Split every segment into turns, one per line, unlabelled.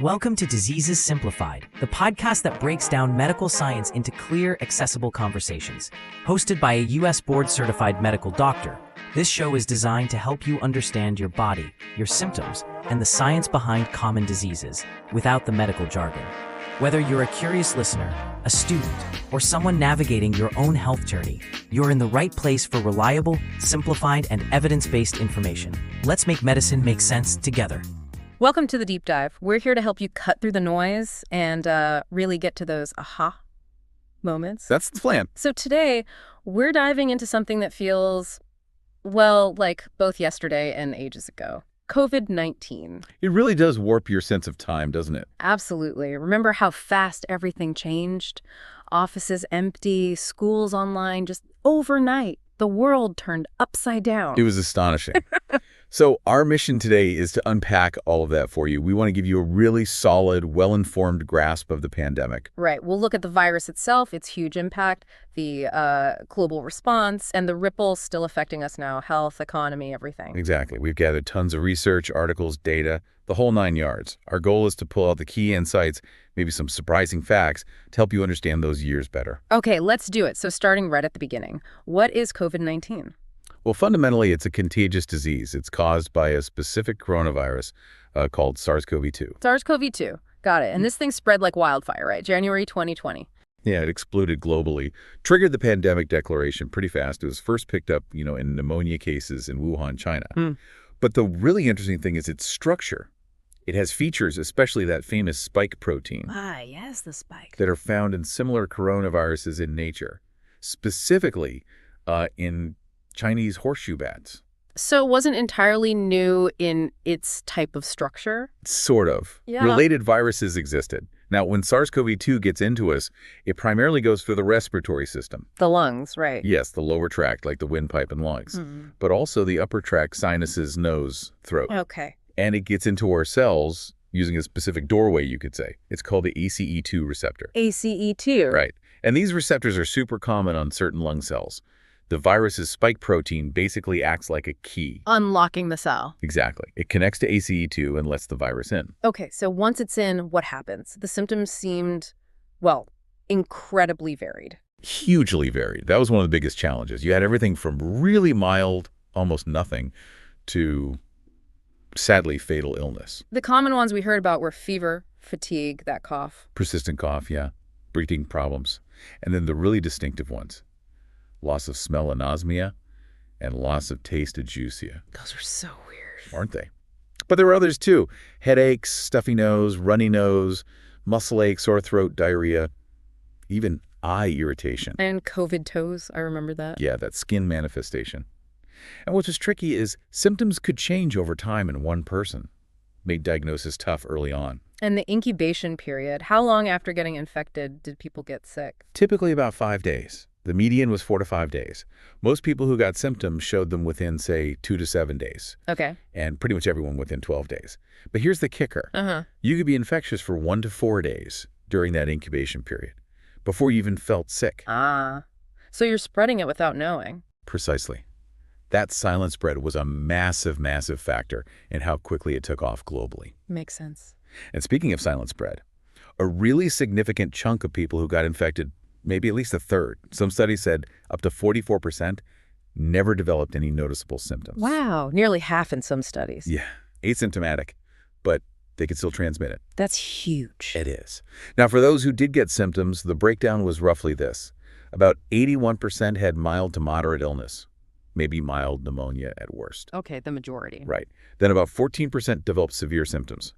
Welcome to Diseases Simplified, the podcast that breaks down medical science into clear, accessible conversations. Hosted by a U.S. board-certified medical doctor, this show is designed to help you understand your body, your symptoms, and the science behind common diseases without the medical jargon. Whether you're a curious listener, a student, or someone navigating your own health journey, you're in the right place for reliable, simplified, and evidence-based information. Let's make medicine make sense together.
Welcome to the Deep Dive. We're here to help you cut through the noise and really get to those aha moments.
That's the plan.
So today, we're diving into something that feels, well, like both yesterday and ages ago. COVID-19.
It really does warp your sense of time, doesn't it?
Absolutely. Remember how fast everything changed? Offices empty, schools online, just overnight. The world turned upside down.
It was astonishing. So our mission today is to unpack all of that for you. We want to give you a really solid, well-informed grasp of the pandemic.
Right. We'll look at the virus itself, its huge impact, the global response, and the ripples still affecting us now, health, economy, everything.
Exactly. We've gathered tons of research, articles, data, the whole 9 yards. Our goal is to pull out the key insights, maybe some surprising facts, to help you understand those years better.
Okay, let's do it. So starting right at the beginning, what is COVID-19?
Well, fundamentally, it's a contagious disease. It's caused by a specific coronavirus called SARS-CoV-2.
SARS-CoV-2. Got it. And this thing spread like wildfire, right? January 2020.
Yeah, it exploded globally, triggered the pandemic declaration pretty fast. It was first picked up, in pneumonia cases in Wuhan, China. But the really interesting thing is its structure. It has features, especially that famous spike protein.
Ah, yes, the spike.
That are found in similar coronaviruses in nature, specifically in Chinese horseshoe bats.
So it wasn't entirely new in its type of structure?
Sort of.
Yeah.
Related viruses existed. Now, when SARS-CoV-2 gets into us, it primarily goes through the respiratory system.
The lungs, right.
Yes, the lower tract, like the windpipe and lungs. But also the upper tract, sinuses, nose, throat.
Okay.
And it gets into our cells using a specific doorway, you could say. It's called the ACE2 receptor.
ACE2.
Right. And these receptors are super common on certain lung cells. The virus's spike protein basically acts like a key.
Unlocking the cell.
Exactly. It connects to ACE2 and lets the virus in.
Okay, so once it's in, what happens? The symptoms seemed, well, incredibly varied.
Hugely varied. That was one of the biggest challenges. You had everything from really mild, almost nothing, to sadly fatal illness.
The common ones we heard about were fever, fatigue, that cough.
Persistent cough, yeah. Breathing problems. And then the really distinctive ones. Loss of smell, anosmia, and loss of taste, ageusia.
Those are so weird.
Aren't they? But there were others too. Headaches, stuffy nose, runny nose, muscle ache, sore throat, diarrhea, even eye irritation.
And COVID toes, I remember that.
Yeah, that skin manifestation. And what was tricky is symptoms could change over time in one person. Made diagnosis tough early on.
And the incubation period, how long after getting infected did people get sick?
Typically about 5 days. The median was 4 to 5 days. Most people who got symptoms showed them within, say, 2 to 7 days.
Okay.
And pretty much everyone within 12 days. But here's the kicker. You could be infectious for 1 to 4 days during that incubation period, before you even felt sick.
Ah. So you're spreading it without knowing.
Precisely. That silent spread was a massive, massive factor in how quickly it took off globally.
Makes sense.
And speaking of silent spread, a really significant chunk of people who got infected, maybe at least a third, some studies said up to 44%, never developed any noticeable symptoms.
Wow, nearly half in some studies.
Yeah, asymptomatic, but they could still transmit it.
That's huge.
It is. Now, for those who did get symptoms, the breakdown was roughly this. About 81% had mild to moderate illness, maybe mild pneumonia at worst.
Okay, the majority.
Right. Then about 14% developed severe symptoms.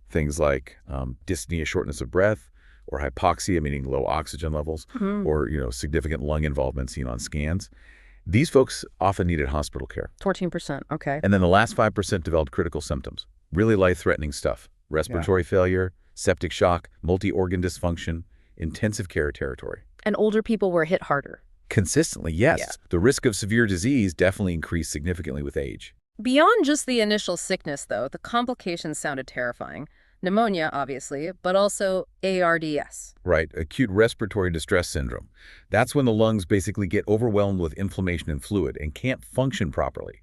Things like dyspnea, shortness of breath, or hypoxia, meaning low oxygen levels, or significant lung involvement seen on scans. These folks often needed hospital care.
14%, okay.
And then the last 5% developed critical symptoms, really life-threatening stuff. Respiratory failure, septic shock, multi-organ dysfunction, intensive care territory.
And older people were hit harder.
Consistently, yes.
Yeah.
The risk of severe disease definitely increased significantly with age.
Beyond just the initial sickness, though, the complications sounded terrifying. Pneumonia, obviously, but also ARDS.
Right, acute respiratory distress syndrome. That's when the lungs basically get overwhelmed with inflammation and fluid and can't function properly.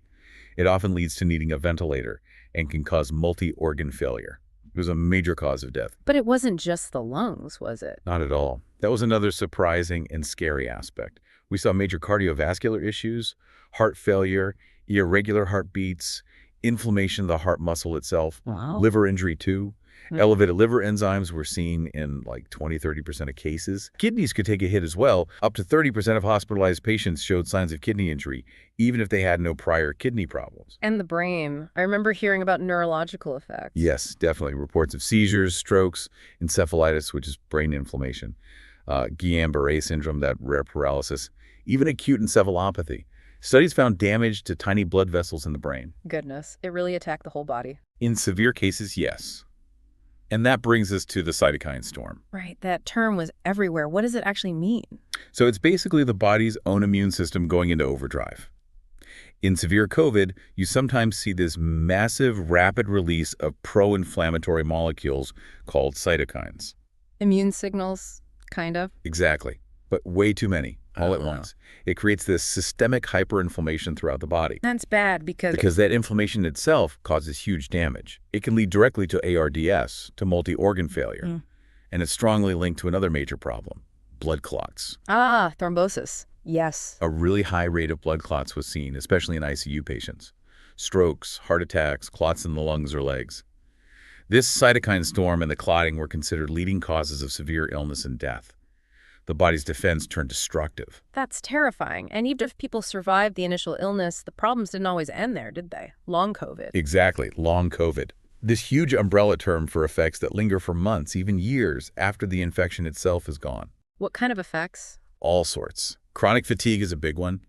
It often leads to needing a ventilator and can cause multi-organ failure. It was a major cause of death.
But it wasn't just the lungs, was it?
Not at all. That was another surprising and scary aspect. We saw major cardiovascular issues, heart failure, irregular heartbeats, inflammation of the heart muscle itself,
Wow.
liver injury too. Elevated liver enzymes were seen in like 20–30% of cases. Kidneys could take a hit as well. Up to 30% of hospitalized patients showed signs of kidney injury, even if they had no prior kidney problems.
And the brain. I remember hearing about neurological effects.
Yes, definitely. Reports of seizures, strokes, encephalitis, which is brain inflammation, Guillain-Barré syndrome, that rare paralysis, even acute encephalopathy. Studies found damage to tiny blood vessels in the brain.
Goodness, it really attacked the whole body.
In severe cases, yes. And that brings us to the cytokine storm.
Right, that term was everywhere. What does it actually mean?
So it's basically the body's own immune system going into overdrive. In severe COVID, you sometimes see this massive, rapid release of pro-inflammatory molecules called cytokines.
Immune signals, kind of?
Exactly, but way too many, all at once. It creates this systemic hyperinflammation throughout the body.
That's bad
Because that inflammation itself causes huge damage. It can lead directly to ARDS, to multi-organ failure. And it's strongly linked to another major problem, blood clots.
Ah, thrombosis. Yes.
A really high rate of blood clots was seen, especially in ICU patients. Strokes, heart attacks, clots in the lungs or legs. This cytokine storm and the clotting were considered leading causes of severe illness and death. The body's defense turned destructive.
That's terrifying. And even if people survived the initial illness, the problems didn't always end there, did they? Long COVID.
Exactly, long COVID. This huge umbrella term for effects that linger for months, even years, after the infection itself is gone.
What kind of effects?
All sorts. Chronic fatigue is a big one.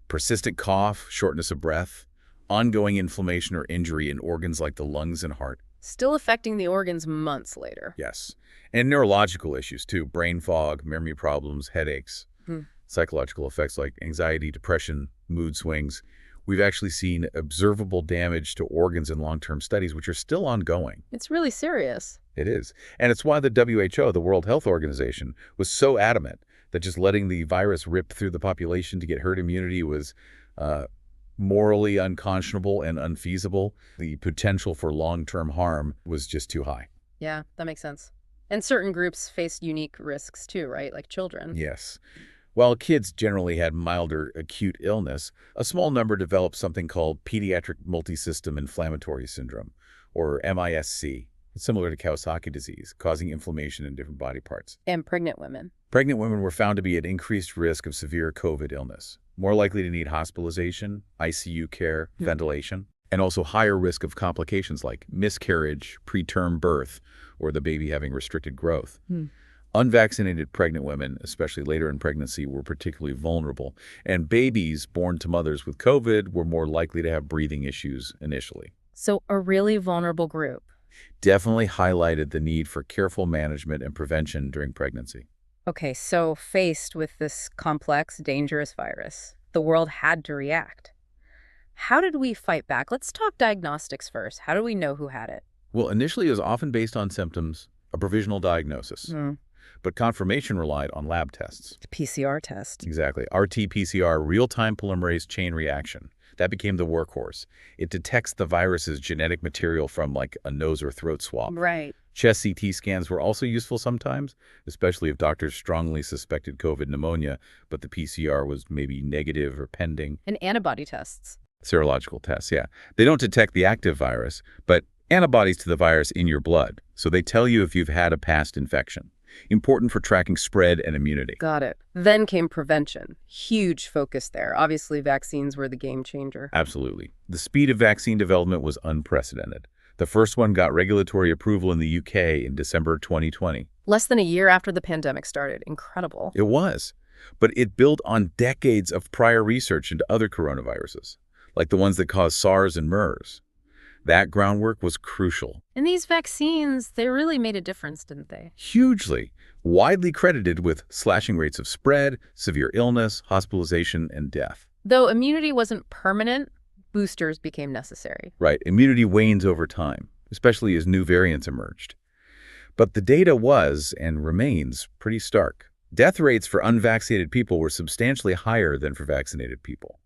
Persistent cough, shortness of breath, ongoing inflammation or injury in organs like the lungs and heart.
Still affecting the organs months later.
Yes. And neurological issues too, brain fog, memory problems, headaches, psychological effects like anxiety, depression, mood swings. We've actually seen observable damage to organs in long-term studies, which are still ongoing.
It's really serious.
It is. And it's why the WHO, the World Health Organization, was so adamant that just letting the virus rip through the population to get herd immunity was morally unconscionable and unfeasible. The potential for long-term harm was just too high.
Yeah, that makes sense. And certain groups faced unique risks too, right? Like children.
Yes. While kids generally had milder acute illness, a small number developed something called pediatric multisystem inflammatory syndrome, or MISC. It's similar to Kawasaki disease, causing inflammation in different body parts.
And pregnant women.
Pregnant women were found to be at increased risk of severe COVID illness, more likely to need hospitalization, ICU care, ventilation, and also higher risk of complications like miscarriage, preterm birth, or the baby having restricted growth. Unvaccinated pregnant women, especially later in pregnancy, were particularly vulnerable, and babies born to mothers with COVID were more likely to have breathing issues initially.
So a really vulnerable group.
Definitely highlighted the need for careful management and prevention during pregnancy.
Okay, so faced with this complex, dangerous virus, the world had to react. How did we fight back? Let's talk diagnostics first. How do we know who had it?
Well, initially it was often based on symptoms, a provisional diagnosis. But confirmation relied on lab tests.
The PCR test.
Exactly. RT-PCR, real-time polymerase chain reaction. That became the workhorse. It detects the virus's genetic material from like a nose or throat swab.
Right.
Chest CT scans were also useful sometimes, especially if doctors strongly suspected COVID pneumonia, but the PCR was maybe negative or pending.
And antibody tests.
Serological tests, yeah. They don't detect the active virus, but antibodies to the virus in your blood. So they tell you if you've had a past infection. Important for tracking spread and immunity.
Got it. Then came prevention. Huge focus there. Obviously, vaccines were the game changer.
Absolutely. The speed of vaccine development was unprecedented. The first one got regulatory approval in the UK in December 2020.
Less than a year after the pandemic started. Incredible.
It was. But it built on decades of prior research into other coronaviruses, like the ones that caused SARS and MERS. That groundwork was crucial.
And these vaccines, they really made a difference, didn't they?
Hugely. Widely credited with slashing rates of spread, severe illness, hospitalization, and death.
Though immunity wasn't permanent, boosters became necessary.
Right. Immunity wanes over time, especially as new variants emerged. But the data was, and remains, pretty stark. Death rates for unvaccinated people were substantially higher than for vaccinated people.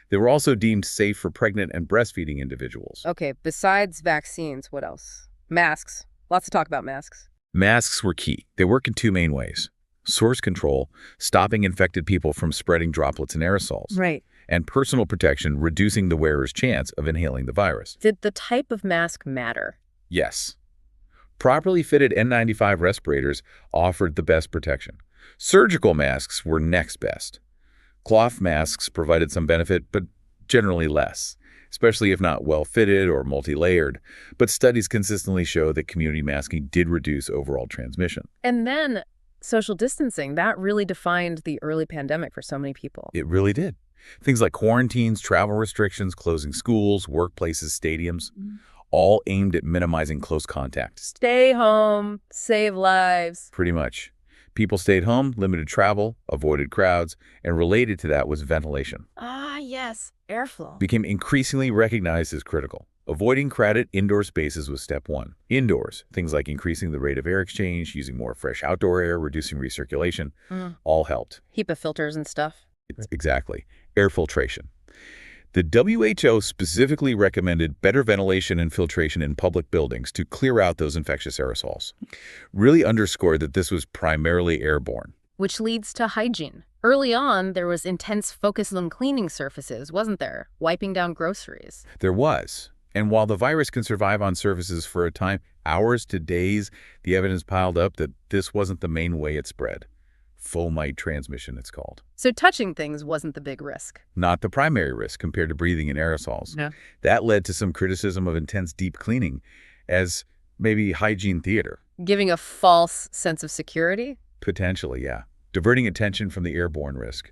They were also deemed safe for pregnant and breastfeeding individuals.
Okay, besides vaccines, what else? Masks, Lots of talk about masks.
Masks were key. They work in two main ways. Source control, stopping infected people from spreading droplets and aerosols.
Right.
And personal protection, reducing the wearer's chance of inhaling the virus.
Did the type of mask matter?
Yes. Properly fitted N95 respirators offered the best protection. Surgical masks were next best. Cloth masks provided some benefit, but generally less, especially if not well-fitted or multi-layered. But studies consistently show that community masking did reduce overall transmission.
And then social distancing, that really defined the early pandemic for so many people.
It really did. Things like quarantines, travel restrictions, closing schools, workplaces, stadiums, all aimed at minimizing close contact.
Stay home, save lives.
Pretty much. People stayed home, limited travel, avoided crowds, and related to that was ventilation.
Ah, yes, airflow.
Became increasingly recognized as critical. Avoiding crowded indoor spaces was step one. Indoors, things like increasing the rate of air exchange, using more fresh outdoor air, reducing recirculation, all helped.
HEPA filters and stuff.
Exactly. Air filtration. The WHO specifically recommended better ventilation and filtration in public buildings to clear out those infectious aerosols. Really underscored that this was primarily airborne.
Which leads to hygiene. Early on, there was intense focus on cleaning surfaces, wasn't there? Wiping down groceries.
There was. And while the virus can survive on surfaces for a time, hours to days, the evidence piled up that this wasn't the main way it spread. Fomite transmission, it's called.
So touching things wasn't the big risk.
Not the primary risk compared to breathing in aerosols.
Yeah.
That led to some criticism of intense deep cleaning as maybe hygiene theater.
Giving a false sense of security?
Potentially, yeah. Diverting attention from the airborne risk.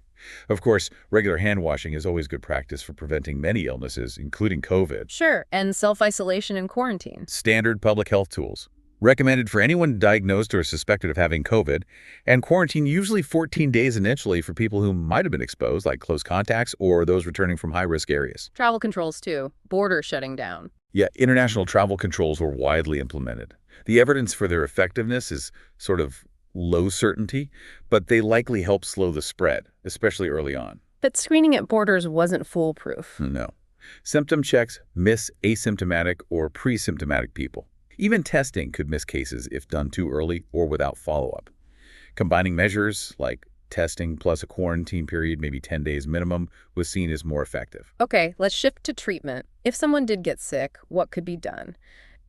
Of course, regular hand washing is always good practice for preventing many illnesses, including COVID.
Sure, and self-isolation and quarantine.
Standard public health tools. Recommended for anyone diagnosed or suspected of having COVID, and quarantine usually 14 days initially for people who might have been exposed, like close contacts or those returning from high-risk areas.
Travel controls, too. Border shutting down.
Yeah, international travel controls were widely implemented. The evidence for their effectiveness is sort of low certainty, but they likely help slow the spread, especially early on.
But screening at borders wasn't foolproof.
No. Symptom checks miss asymptomatic or pre-symptomatic people. Even testing could miss cases if done too early or without follow-up. Combining measures like testing plus a quarantine period, maybe 10 days minimum, was seen as more effective.
Okay, let's shift to treatment. If someone did get sick, what could be done?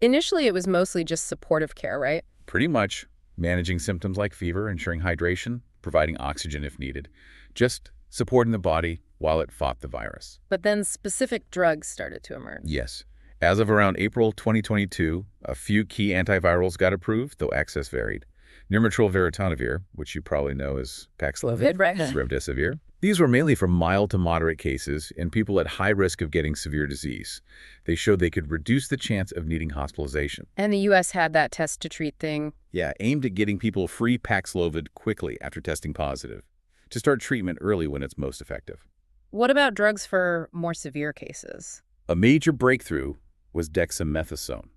Initially, it was mostly just supportive care, right?
Pretty much. Managing symptoms like fever, ensuring hydration, providing oxygen if needed. Just supporting the body while it fought the virus.
But then specific drugs started to emerge.
Yes. As of around April 2022, a few key antivirals got approved, though access varied. Nirmatril veretonavir, which you probably know as Paxlovid,
Right.
remdesivir. These were mainly for mild to moderate cases in people at high risk of getting severe disease. They showed they could reduce the chance of needing hospitalization.
And the U.S. had that test to treat thing.
Yeah, aimed at getting people free Paxlovid quickly after testing positive, to start treatment early when it's most effective.
What about drugs for more severe cases?
A major breakthrough was dexamethasone.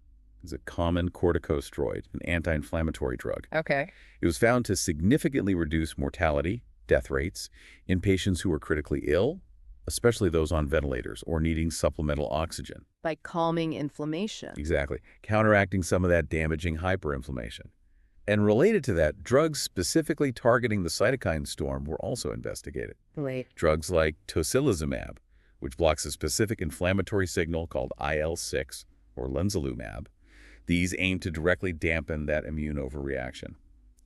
It's a common corticosteroid, an anti-inflammatory drug.
Okay.
It was found to significantly reduce mortality, death rates, in patients who were critically ill, especially those on ventilators or needing supplemental oxygen.
By calming inflammation.
Exactly. Counteracting some of that damaging hyperinflammation. And related to that, drugs specifically targeting the cytokine storm were also investigated.
Wait.
Drugs like tocilizumab, which blocks a specific inflammatory signal called IL-6, or lemzalumab. These aim to directly dampen that immune overreaction.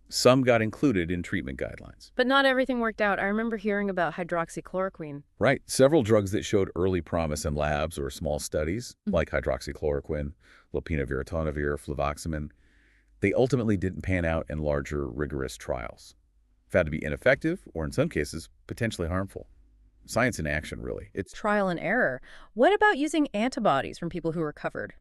Some got included in treatment guidelines.
But not everything worked out. I remember hearing about hydroxychloroquine.
Right. Several drugs that showed early promise in labs or small studies, like hydroxychloroquine, lopinavir, fluvoxamine, they ultimately didn't pan out in larger, rigorous trials. Found to be ineffective, or in some cases, potentially harmful. Science in action, really. It's
Trial and error. What about using antibodies from people who recovered?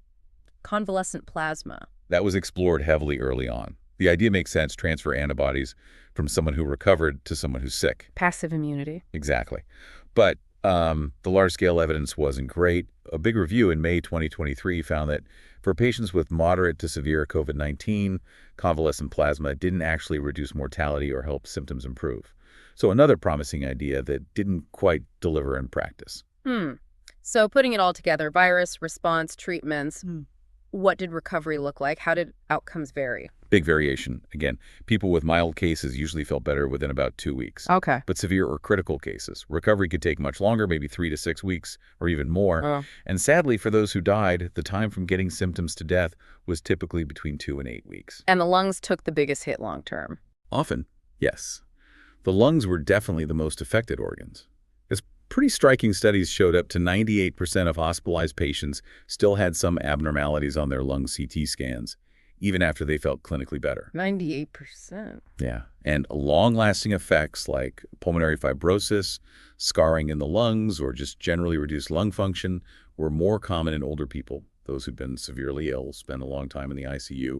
Convalescent plasma.
That was explored heavily early on. The idea makes sense, transfer antibodies from someone who recovered to someone who's sick.
Passive immunity.
Exactly. But the large-scale evidence wasn't great. A big review in May 2023 found that for patients with moderate to severe COVID-19, convalescent plasma didn't actually reduce mortality or help symptoms improve. So another promising idea that didn't quite deliver in practice.
So putting it all together, virus, response, treatments. What did recovery look like? How did outcomes vary?
Big variation. Again, people with mild cases usually felt better within about 2 weeks.
Okay.
But severe or critical cases, recovery could take much longer, maybe 3 to 6 weeks or even more.
Oh.
And sadly, for those who died, the time from getting symptoms to death was typically between 2 and 8 weeks.
And the lungs took the biggest hit long term.
Often, yes. The lungs were definitely the most affected organs. As pretty striking studies showed, up to 98% of hospitalized patients still had some abnormalities on their lung CT scans, even after they felt clinically better.
98%.
Yeah, and long-lasting effects like pulmonary fibrosis, scarring in the lungs, or just generally reduced lung function were more common in older people, those who'd been severely ill, spent a long time in the ICU,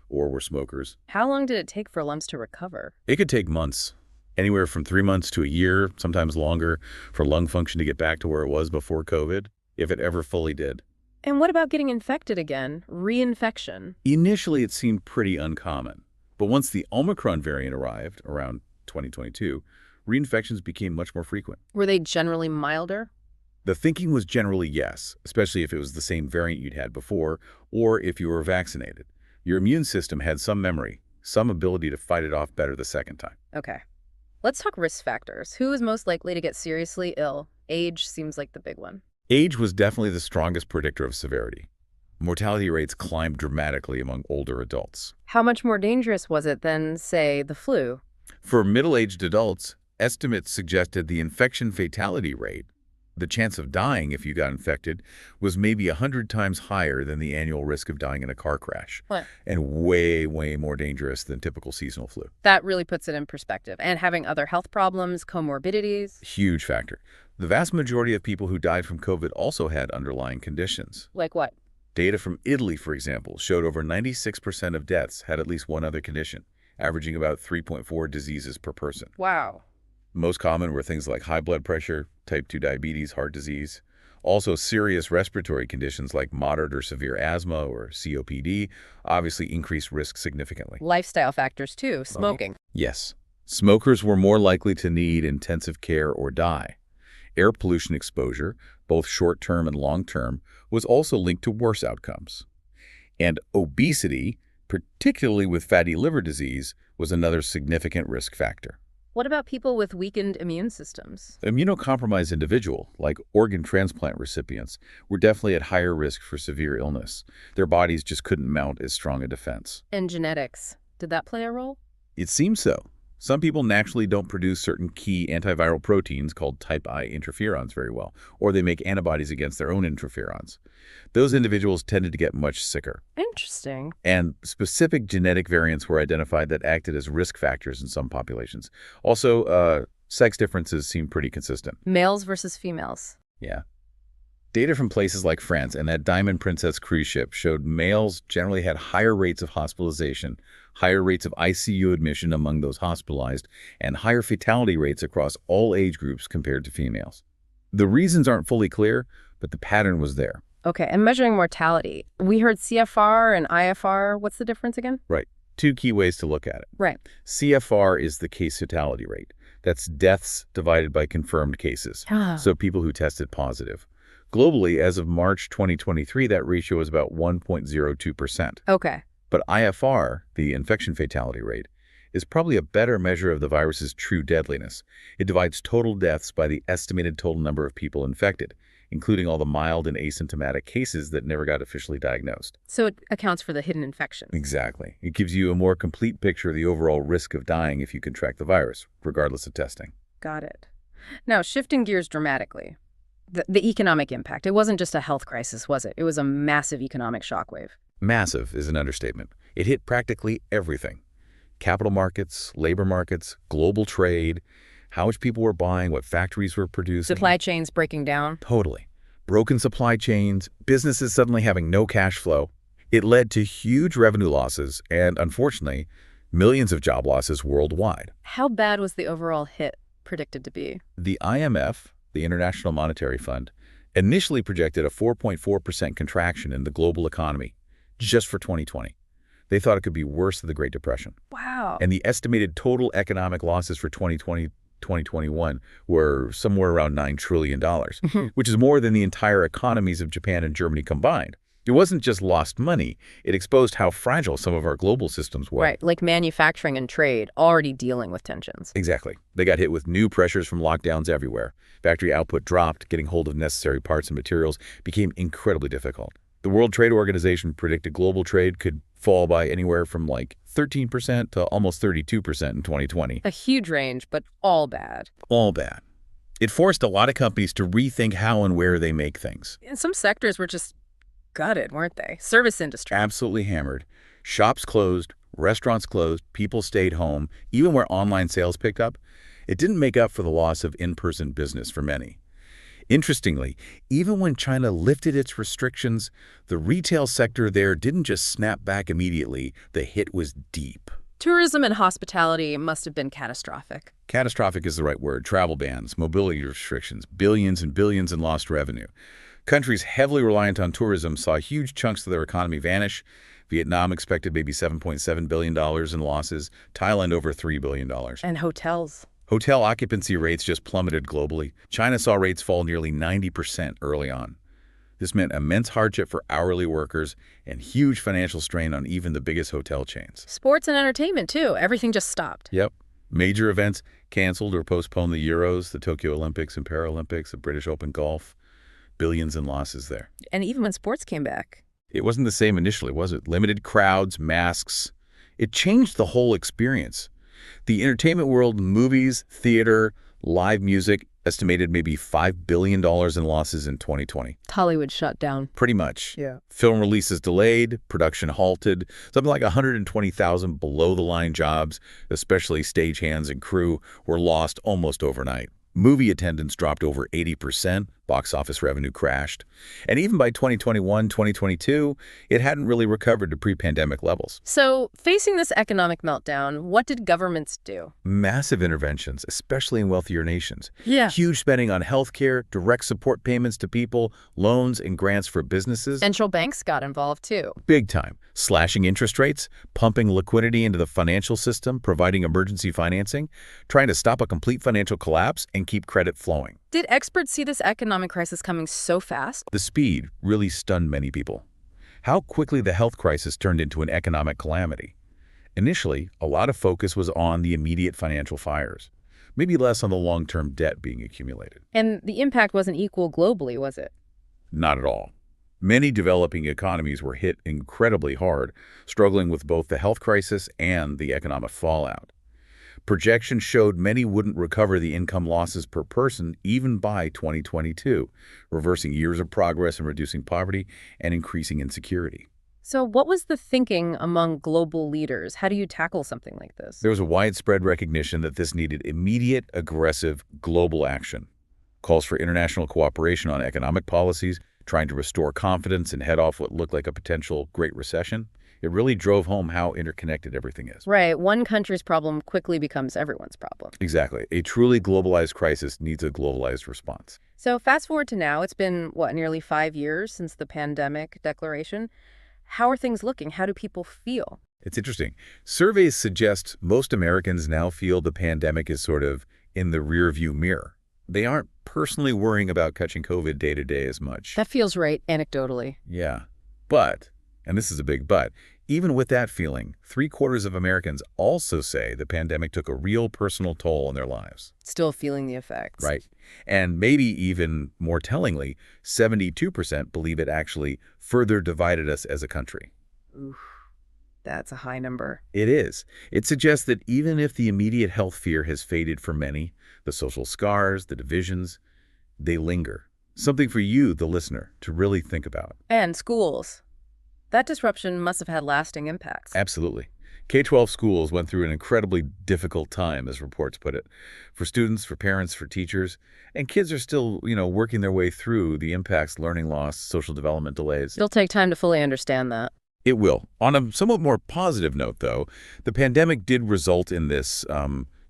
or were smokers.
How long did it take for lungs to recover?
It could take months, anywhere from 3 months to a year, sometimes longer, for lung function to get back to where it was before COVID, if it ever fully did.
And what about getting infected again? Reinfection?
Initially, it seemed pretty uncommon. But once the Omicron variant arrived, around 2022, reinfections became much more frequent.
Were they generally milder?
The thinking was generally yes, especially if it was the same variant you'd had before, or if you were vaccinated. Your immune system had some memory, some ability to fight it off better the second time.
Okay. Let's talk risk factors. Who is most likely to get seriously ill? Age seems like the big one.
Age was definitely the strongest predictor of severity. Mortality rates climbed dramatically among older adults.
How much more dangerous was it than, say, the flu?
For middle-aged adults, estimates suggested the infection fatality rate, the chance of dying if you got infected, was maybe 100 times higher than the annual risk of dying in a car crash.
What?
And way, way more dangerous than typical seasonal flu.
That really puts it in perspective. And having other health problems, comorbidities?
Huge factor. The vast majority of people who died from COVID also had underlying conditions.
Like what?
Data from Italy, for example, showed over 96% of deaths had at least one other condition, averaging about 3.4 diseases per person.
Wow.
Most common were things like high blood pressure, type 2 diabetes, heart disease. Also, serious respiratory conditions like moderate or severe asthma or COPD obviously increased risk significantly.
Lifestyle factors too, smoking.
Yes. Smokers were more likely to need intensive care or die. Air pollution exposure, both short-term and long-term, was also linked to worse outcomes. And obesity, particularly with fatty liver disease, was another significant risk factor.
What about people with weakened immune systems?
Immunocompromised individuals, like organ transplant recipients, were definitely at higher risk for severe illness. Their bodies just couldn't mount as strong a defense.
And genetics. Did that play a role?
It seems so. Some people naturally don't produce certain key antiviral proteins called type I interferons very well, or they make antibodies against their own interferons. Those individuals tended to get much sicker.
Interesting.
And specific genetic variants were identified that acted as risk factors in some populations. Also, sex differences seem pretty consistent.
Males versus females.
Yeah. Data from places like France and that Diamond Princess cruise ship showed males generally had higher rates of hospitalization, higher rates of ICU admission among those hospitalized, and higher fatality rates across all age groups compared to females. The reasons aren't fully clear, but the pattern was there.
Okay, and measuring mortality. We heard CFR and IFR. What's the difference again?
Right. 2 key ways to look at it.
Right.
CFR is the case fatality rate. That's deaths divided by confirmed cases, so people who tested positive. Globally, as of March 2023, that ratio is about 1.02%.
Okay.
But IFR, the infection fatality rate, is probably a better measure of the virus's true deadliness. It divides total deaths by the estimated total number of people infected, including all the mild and asymptomatic cases that never got officially diagnosed.
So it accounts for the hidden infections.
Exactly. It gives you a more complete picture of the overall risk of dying if you contract the virus, regardless of testing.
Got it. Now, shifting gears dramatically. The economic impact. It wasn't just a health crisis, was it? It was a massive economic shockwave.
Massive is an understatement. It hit practically everything. Capital markets, labor markets, global trade, how much people were buying, what factories were producing.
Supply chains breaking down.
Totally. Broken supply chains, businesses suddenly having no cash flow. It led to huge revenue losses and, unfortunately, millions of job losses worldwide.
How bad was the overall hit predicted to be?
The IMF, the International Monetary Fund, initially projected a 4.4% contraction in the global economy just for 2020. They thought it could be worse than the Great Depression.
Wow.
And the estimated total economic losses for 2020-2021 were somewhere around $9 trillion, which is more than the entire economies of Japan and Germany combined. It wasn't just lost money. It exposed how fragile some of our global systems were.
Right, like manufacturing and trade already dealing with tensions.
Exactly. They got hit with new pressures from lockdowns everywhere. Factory output dropped. Getting hold of necessary parts and materials became incredibly difficult. The World Trade Organization predicted global trade could fall by anywhere from like 13% to almost 32% in 2020.
A huge range, but all bad.
All bad. It forced a lot of companies to rethink how and where they make things.
And some sectors were just gutted, weren't they? Service industry.
Absolutely hammered. Shops closed, restaurants closed, people stayed home, even where online sales picked up. It didn't make up for the loss of in-person business for many. Interestingly, even when China lifted its restrictions, the retail sector there didn't just snap back immediately. The hit was deep.
Tourism and hospitality must have been catastrophic.
Catastrophic is the right word. Travel bans, mobility restrictions, billions and billions in lost revenue. Countries heavily reliant on tourism saw huge chunks of their economy vanish. Vietnam expected maybe $7.7 billion in losses. Thailand over $3 billion.
And hotels.
Hotel occupancy rates just plummeted globally. China saw rates fall nearly 90% early on. This meant immense hardship for hourly workers and huge financial strain on even the biggest hotel chains.
Sports and entertainment, too. Everything just stopped.
Yep. Major events canceled or postponed: the Euros, the Tokyo Olympics and Paralympics, the British Open Golf. Billions in losses there.
And even when sports came back.
It wasn't the same initially, was it? Limited crowds, masks. It changed the whole experience. The entertainment world, movies, theater, live music, estimated maybe $5 billion in losses in 2020.
Hollywood shut down.
Pretty much.
Yeah.
Film releases delayed, production halted. Something like 120,000 below-the-line jobs, especially stagehands and crew, were lost almost overnight. Movie attendance dropped over 80%, box office revenue crashed, and even by 2021, 2022, it hadn't really recovered to pre-pandemic levels.
So, facing this economic meltdown, what did governments do?
Massive interventions, especially in wealthier nations.
Yeah.
Huge spending on healthcare, direct support payments to people, loans and grants for businesses.
Central banks got involved, too.
Big time. Slashing interest rates, pumping liquidity into the financial system, providing emergency financing, trying to stop a complete financial collapse and keep credit flowing.
Did experts see this economic crisis coming so fast?
The speed really stunned many people. How quickly the health crisis turned into an economic calamity. Initially, a lot of focus was on the immediate financial fires, maybe less on the long-term debt being accumulated.
And the impact wasn't equal globally, was it?
Not at all. Many developing economies were hit incredibly hard, struggling with both the health crisis and the economic fallout. Projections showed many wouldn't recover the income losses per person even by 2022, reversing years of progress in reducing poverty and increasing insecurity.
So what was the thinking among global leaders? How do you tackle something like this?
There was a widespread recognition that this needed immediate, aggressive, global action. Calls for international cooperation on economic policies, trying to restore confidence and head off what looked like a potential Great Recession. It really drove home how interconnected everything is.
Right. One country's problem quickly becomes everyone's problem.
Exactly. A truly globalized crisis needs a globalized response.
So fast forward to now, it's been, nearly 5 years since the pandemic declaration. How are things looking? How do people feel?
It's interesting. Surveys suggest most Americans now feel the pandemic is sort of in the rearview mirror. They aren't personally worrying about catching COVID day to day as much.
That feels right, anecdotally.
Yeah. But, and this is a big but, even with that feeling, 3/4 of Americans also say the pandemic took a real personal toll on their lives.
Still feeling the effects.
Right. And maybe even more tellingly, 72% believe it actually further divided us as a country.
Oof, that's a high number.
It is. It suggests that even if the immediate health fear has faded for many, the social scars, the divisions, they linger. Something for you, the listener, to really think about.
And schools. That disruption must have had lasting impacts.
Absolutely. K-12 schools went through an incredibly difficult time, as reports put it, for students, for parents, for teachers, and kids are still, working their way through the impacts: learning loss, social development delays.
It'll take time to fully understand that.
It will. On a somewhat more positive note, though, the pandemic did result in this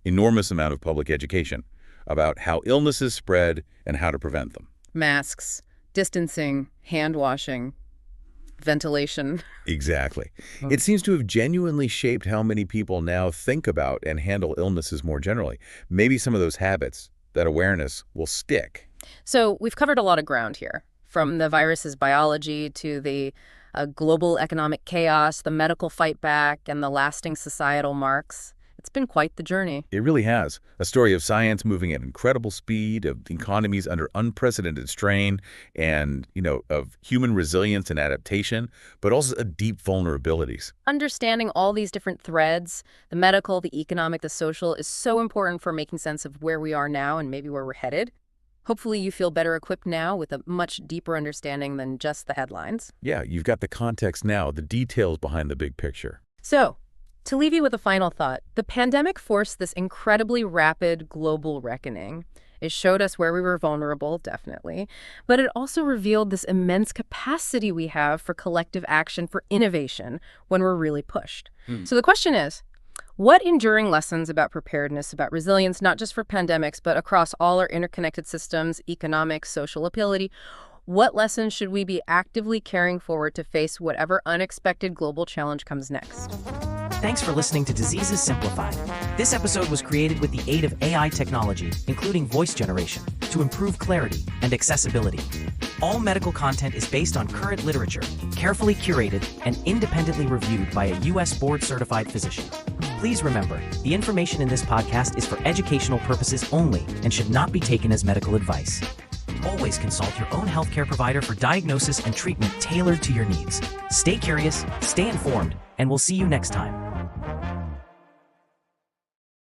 enormous amount of public education about how illnesses spread and how to prevent them.
Masks, distancing, hand washing, ventilation.
Exactly. It seems to have genuinely shaped how many people now think about and handle illnesses more generally. Maybe some of those habits, that awareness, will stick.
So we've covered a lot of ground here. From the virus's biology to the global economic chaos, the medical fight back, and the lasting societal marks. It's been quite the journey.
It really has. A story of science moving at incredible speed, of economies under unprecedented strain, and, of human resilience and adaptation, but also of deep vulnerabilities.
Understanding all these different threads, the medical, the economic, the social, is so important for making sense of where we are now and maybe where we're headed. Hopefully you feel better equipped now with a much deeper understanding than just the headlines.
Yeah, you've got the context now, the details behind the big picture.
So, to leave you with a final thought, the pandemic forced this incredibly rapid global reckoning. It showed us where we were vulnerable, definitely, but it also revealed this immense capacity we have for collective action, for innovation, when we're really pushed. So the question is, what enduring lessons about preparedness, about resilience, not just for pandemics, but across all our interconnected systems, economic, social ability, what lessons should we be actively carrying forward to face whatever unexpected global challenge comes next?
Thanks for listening to Diseases Simplified. This episode was created with the aid of AI technology, including voice generation, to improve clarity and accessibility. All medical content is based on current literature, carefully curated and independently reviewed by a U.S. board-certified physician. Please remember, the information in this podcast is for educational purposes only and should not be taken as medical advice. Always consult your own healthcare provider for diagnosis and treatment tailored to your needs. Stay curious, stay informed, and we'll see you next time.